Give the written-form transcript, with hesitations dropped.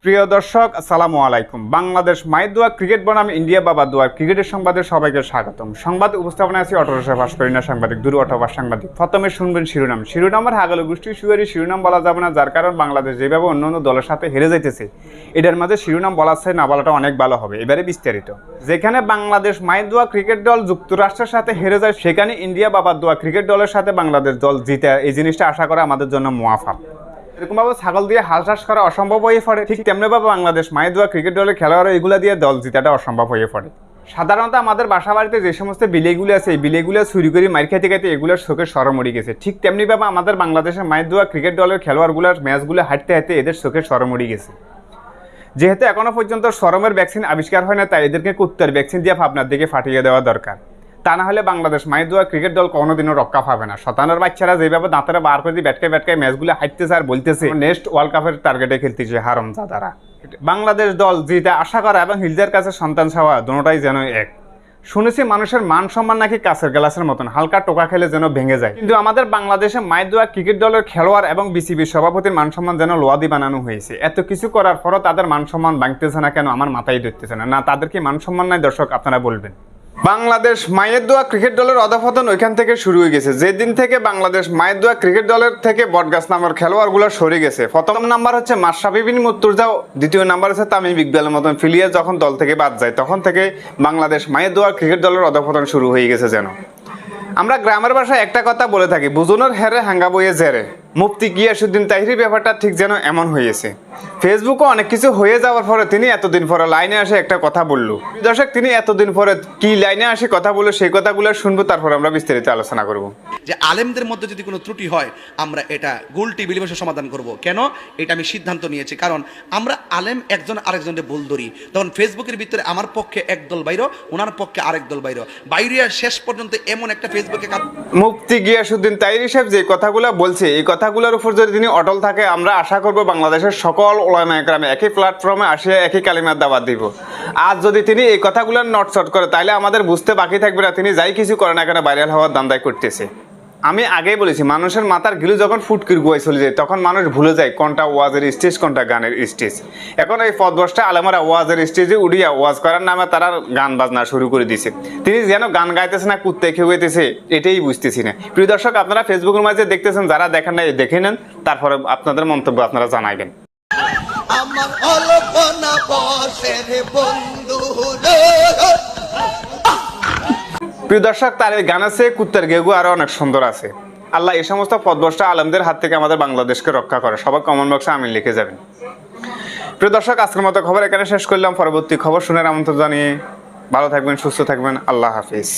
প্রিয় দর্শক, আসসালামু আলাইকুম। বাংলাদেশ মায়ের দোয়া ক্রিকেট বনাম ইন্ডিয়া বাবার দোয়া ক্রিকেটের সংবাদে সবাইকে স্বাগতম। সংবাদ উপস্থাপনা আছে অটোরসা ভাস্করিনা সাংবাদিক, দূর অটোবাস সাংবাদিক। প্রথমে শুনবেন শিরোনামের হাগালো গোষ্ঠী সুয়ারি শিরোনাম বলা যাবে না, যার কারণ বাংলাদেশ যেভাবে অন্য দলের সাথে হেরে যাইতেছে, এটার মাঝে শিরোনাম বলার চাই না বলাটা অনেক ভালো হবে। এবারে বিস্তারিত। যেখানে বাংলাদেশ মায়ের দোয়া ক্রিকেট দল যুক্তরাষ্ট্রের সাথে হেরে যায়, সেখানে ইন্ডিয়া বাবার দোয়া ক্রিকেট দলের সাথে বাংলাদেশ দল জিতে, এই জিনিসটা আশা করা আমাদের জন্য মুয়াফাক। এরকমভাবে ছাগল দিয়ে হাল চাষ করা অসম্ভব হয়ে পড়ে, ঠিক তেমনিভাবে বাংলাদেশ মায়ের দোয়া ক্রিকেট দলের খেলোয়াড় এগুলা দিয়ে দল জিতাটা অসম্ভব হয়ে পড়ে। সাধারণত আমাদের বাসা বাড়িতে যে সমস্ত বিলেগুলো আছে, এই বিলেগুলো চুরি করে মার খাইতে খাইতে এগুলোর চোখের সরম উড়ে গেছে। ঠিক তেমনিভাবে আমাদের বাংলাদেশের মায়ের দোয়া ক্রিকেট দলের খেলোয়াড়গুলোর ম্যাচগুলো হাঁটতে হাঁটতে এদের চোখের সরম উড়ে গেছে। যেহেতু এখনো পর্যন্ত সরমের ভ্যাকসিন আবিষ্কার হয় না, তাই এদেরকে কুত্তার ভ্যাকসিন দিয়ে ভাবনার দিকে ফাটিয়ে দেওয়া দরকার। তা না হলে বাংলাদেশ মায়ের দোয়া ক্রিকেট দল কোনোদিনও রক্ষা পাবে না। শতানের বাচ্চারা যেভাবে দাঁতেরা বার করে দিয়ে ব্যাটকায় ম্যাচগুলো হাঁটতেছে আর বলতেছে নেক্সট ওয়ার্ল্ড কাপের টার্গেটে খেলতেছে হারামজাদারা। বাংলাদেশ দল জিতে আশা করা এবং হিলদের কাছে সন্তান ছাওয়া দুটোটাই যেন এক। শুনেছি মানুষের মান সম্মান নাকি কাছের গ্লাসের মতন, হালকা টোকা খেলে যেন ভেঙে যায়। কিন্তু আমাদের বাংলাদেশে মায়ের দোয়া ক্রিকেট দলের খেলোয়াড় এবং বিসিবির সভাপতির মান সম্মান যেন লোয়াদি বানানো হয়েছে। এত কিছু করার পরও তাদের মান সম্মান ভাঙতেছে না কেন, আমার মাথায় ধরতেছে না। তাদের কি মান সম্মান নাই? দর্শক আপনারা বলবেন। বাংলাদেশ মায়ের দোয়া ক্রিকেট দলের অধঃপতন ওইখান থেকে শুরু হয়ে গেছে। যেদিন থেকে বাংলাদেশ মায়ের দোয়া ক্রিকেট দলের থেকে বটগাছ নামের খেলোয়াড়গুলো সরে গেছে। প্রথম নাম্বার হচ্ছে মাশরাফি বিন মুর্তজাও, দ্বিতীয় নাম্বার হচ্ছে তামিম ইকবালের মতন প্লেয়ার যখন দল থেকে বাদ যায়, তখন থেকে বাংলাদেশ মায়ের দোয়া ক্রিকেট দলের অধঃপতন শুরু হয়ে গেছে। যেন আমরা গ্রামের ভাষায় একটা কথা বলে থাকি, বুঝনের হেরে হাঙ্গা বইয়ে জেরে। মুফতি গিয়াসউদ্দিন তাহিরির ব্যাপারটা ঠিক যেন এমন হয়েছে। ফেসবুকে অনেক কিছু হয়ে যাওয়ার পরে তিনি এতদিন পরে লাইনে আসে একটা কথা বললো। দর্শক, তিনি এতদিন পরে কি লাইনে আসে কথা বললো, সেই কথাগুলো শুনবো, তারপর আমরা বিস্তারিত আলোচনা করব। যে আলেমদের মধ্যে যদি কোনো ত্রুটি হয়, আমরা এটা গোল টেবিল বসে সমাধান করব। কেন? এটা আমি সিদ্ধান্ত নিয়েছি, কারণ আমরা আলেম একজন আরেকজনকে বল ধরি, তখন ফেসবুকের ভিতরে আমার পক্ষে একদল বাইরো, ওনার পক্ষে আরেক দল বাইরো, বাইরিয়া শেষ পর্যন্ত এমন একটা ফেসবুকে মুফতি গিয়াসউদ্দিন তাহিরি সাহেব যে কথাগুলো বলছে, এই কথাগুলোর উপর যদি তিনি অটল থাকে, আমরা আশা করব বাংলাদেশের সকল ওলামা একরাম একই প্ল্যাটফর্মে আসিয়া একই কালিমার দাওয়াত দিব। আর যদি তিনি এই কথাগুলো নটচট করে, তাহলে আমাদের বুঝতে বাকি থাকবে না তিনি যাই কিছু করে না কেন ভাইরাল হওয়ার দান্দায় করতেছে। আমি আগেই বলেছি, মানুষের মাথার গিলু যখন ফুটকির গুয়ায় চলে যায়, তখন মানুষ ভুলে যায় কোনটা ওয়াজের স্টেজ কোনটা গানের স্টেজ। এখন এই পদবসটা আলেমারা ওয়াজের স্টেজে উড়িয়া ওয়াজ করার নামে তারা গান বাজনা শুরু করে দিছে। তিনি যেন গান গাইতেছে না কুত্তে খেয়েছে, এটাই বুঝতেছি না। প্রিয় দর্শক, আপনারা ফেসবুকের মাঝে দেখতেছেন, যারা দেখেন না দেখে নেন, তারপরে আপনাদের মন্তব্য আপনারা জানাইবেন। আমার অল্পনা বসের বন্ধু প্রিয় দর্শক, তার এই গান আছে কুত্তার গেগু আরো অনেক সুন্দর আছে। আল্লাহ এই সমস্ত পদবসটা আলেমদের হাত থেকে আমাদের বাংলাদেশকে রক্ষা করে। সবাই কমেন্ট বক্সে আমিন লিখে যাবেন। প্রিয় দর্শক, আজকের মতো খবর এখানে শেষ করলাম। পরবর্তী খবর শুনে আমন্ত্রণ জানিয়ে ভালো থাকবেন, সুস্থ থাকবেন। আল্লাহ হাফিজ।